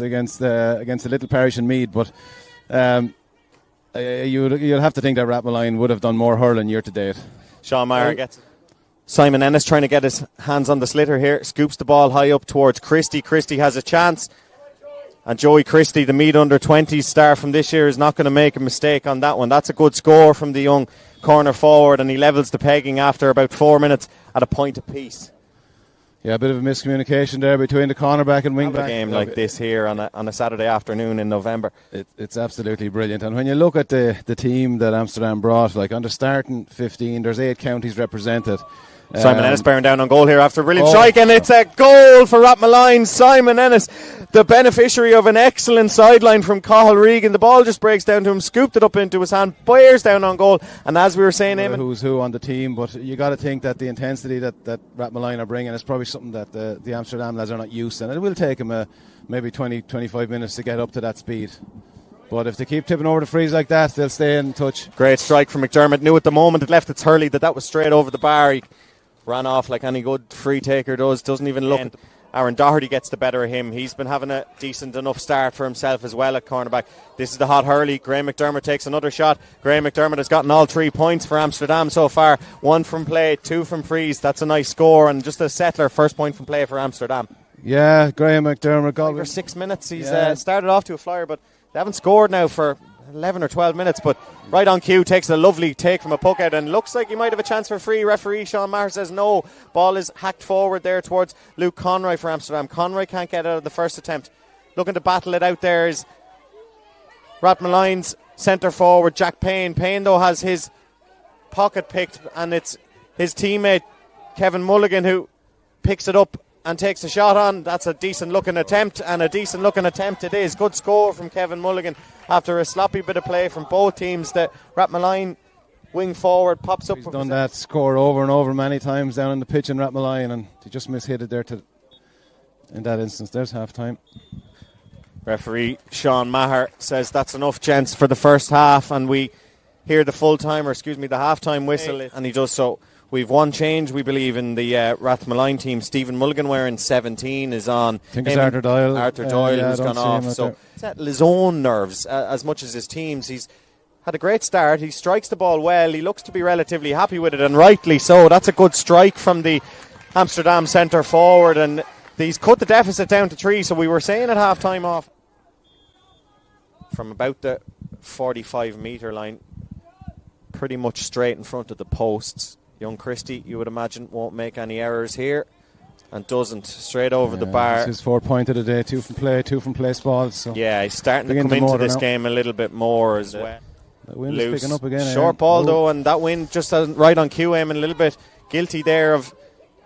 against the little parish in Meath, but you'll have to think that Rathmolyon would have done more hurling year to date. Sean Maher gets it. Simon Ennis trying to get his hands on the slitter here, scoops the ball high up towards Christie. Christie has a chance, and Joey Christie, the Meath under-20s star from this year, is not going to make a mistake on that one. That's a good score from the young corner forward, and he levels the pegging after about 4 minutes at a point apiece. Yeah, a bit of a miscommunication there between the cornerback and wingback. A game like this here on a Saturday afternoon in November. It's absolutely brilliant. And when you look at the team that Amsterdam brought, like on the starting 15, there's 8 counties represented. Simon Ennis bearing down on goal here after a brilliant strike, and it's a goal for Rathmolyon. Simon Ennis, the beneficiary of an excellent sideline from Cathal Regan. The ball just breaks down to him, scooped it up into his hand, bears down on goal, and as we were saying, Eamon, who's who on the team, but you got to think that the intensity that Rathmolyon are bringing is probably something that the Amsterdam lads are not used to, and it will take them maybe 20-25 minutes to get up to that speed. But if they keep tipping over the frees like that, they'll stay in touch. Great strike from McDermott. Knew at the moment it left its Hurley that was straight over the bar. He ran off like any good free taker does. Doesn't even look. Aaron Doherty gets the better of him. He's been having a decent enough start for himself as well at cornerback. This is the hot Hurley. Graham McDermott takes another shot. Graham McDermott has gotten all 3 points for Amsterdam so far. 1 from play, 2 from frees. That's a nice score, and just a settler. First point from play for Amsterdam. Yeah, Graham McDermott got for 6 minutes. He's started off to a flyer, but they haven't scored now for 11 or 12 minutes, but right on cue, takes a lovely take from a puck out and looks like he might have a chance for free. Referee Sean Maher says no. Ball is hacked forward there towards Luke Conroy for Amsterdam. Conroy can't get out of the first attempt. Looking to battle it out there is Rathmolyon's centre forward Jack Payne. Payne though has his pocket picked, and it's his teammate Kevin Mulligan who picks it up and takes a shot on. That's a decent looking attempt, and a decent looking attempt it is. Good score from Kevin Mulligan after a sloppy bit of play from both teams. The Rathmolyon wing forward pops up. He's done that score over and over many times down on the pitch in Rathmolyon, and he just mishit it there in that instance. There's half time. Referee Sean Maher says that's enough, gents, for the first half, and we hear the the half-time whistle, and he does so. We've one change, we believe, in the Rathmolyon team. Stephen Mulligan wearing 17 is on. I think it's Arthur Doyle. Arthur Doyle who's gone off. So it's at his own nerves as much as his team's. He's had a great start. He strikes the ball well. He looks to be relatively happy with it, and rightly so. That's a good strike from the Amsterdam centre forward, and he's cut the deficit down to 3. So we were saying at half time off from about the 45-metre line, pretty much straight in front of the posts. Young Christie, you would imagine, won't make any errors here, and doesn't. Straight over the bar. This is 4 point of the day, 2 from play balls. So yeah, he's starting to come into this game a little bit more as well. The wind's picking up again. Short ball though, and that wind just right on cue, and a little bit guilty there of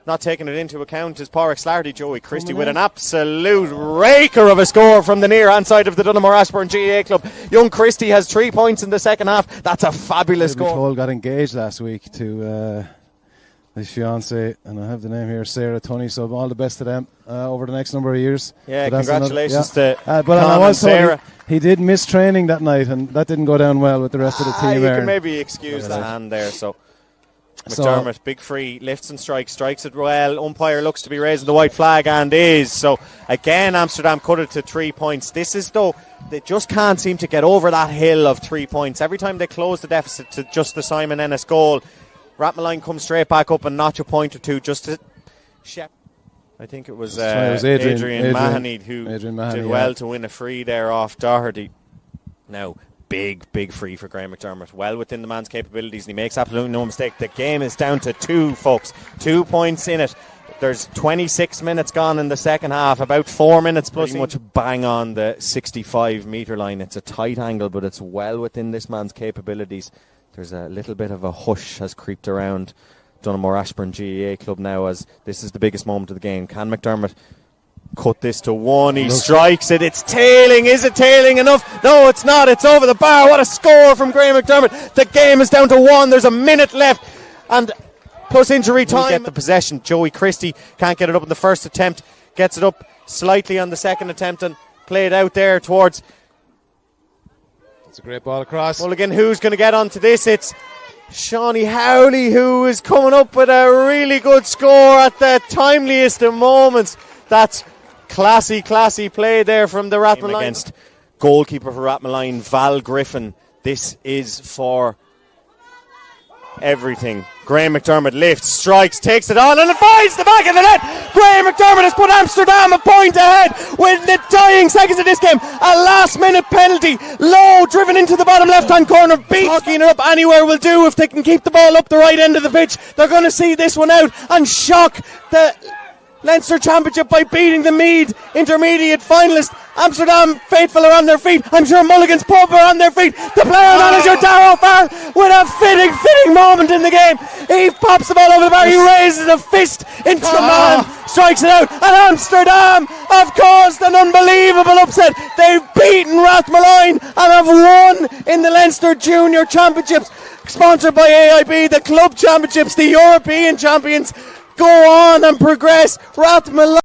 not taking it into account is Pádraig Slarty. Joey Christie with an absolute raker of a score from the near hand side of the Dunamore Ashbourne GAA club. Young Christie has 3 points in the second half. That's a fabulous score. Cole got engaged last week to his fiancée, and I have the name here, Sarah Tunney, so all the best to them over the next number of years. Yeah, congratulations to but I was Sarah. He did miss training that night, and that didn't go down well with the rest of the team. You can maybe excuse the hand there. So McDermott, big free, lifts and strikes it well. Umpire looks to be raising the white flag, and is. So again, Amsterdam cut it to 3 points. This is though, they just can't seem to get over that hill of 3 points. Every time they close the deficit to just the Simon Ennis goal, Rathmolyon comes straight back up and notch a point or two just to I think it was Adrian Mahoney who did well to win a free there off Doherty. Now, big free for Graham McDermott. Well within the man's capabilities, and he makes absolutely no mistake. The game is down to 2, folks. 2 points in it. There's 26 minutes gone in the second half, about 4 minutes plus. Pretty much bang on the 65-metre line. It's a tight angle, but it's well within this man's capabilities. There's a little bit of a hush has creeped around Dunamore Ashbourne GAA club now, as this is the biggest moment of the game. Can McDermott cut this to 1? He strikes it. It's tailing. Is it tailing enough? No, it's not. It's over the bar. What a score from Graham McDermott. The game is down to 1. There's a minute left, and plus injury time. Get the possession. Joey Christie can't get it up in the first attempt. Gets it up slightly on the second attempt and played out there towards. It's a great ball across. Mulligan, who's going to get onto this? It's Shawnee Howley, who is coming up with a really good score at the timeliest of moments. That's Classy play there from the Rathmolyon. Against goalkeeper for Rathmolyon, Val Griffin. This is for everything. Graham McDermott lifts, strikes, takes it on, and it finds the back of the net. Graham McDermott has put Amsterdam a point ahead with the dying seconds of this game. A last-minute penalty, low, driven into the bottom left-hand corner. Hocking it up anywhere will do if they can keep the ball up the right end of the pitch. They're going to see this one out and shock the Leinster Championship by beating the Meath intermediate finalist. Amsterdam faithful are on their feet. I'm sure Mulligan's pub are on their feet. The player manager Darrow Farr with a fitting moment in the game. He pops the ball over the bar. He raises a fist into the man, strikes it out, and Amsterdam have caused an unbelievable upset. They've beaten Rathmolyon and have won in the Leinster Junior Championships, sponsored by AIB. The club championships, the European champions, go on and progress. Rathmolyon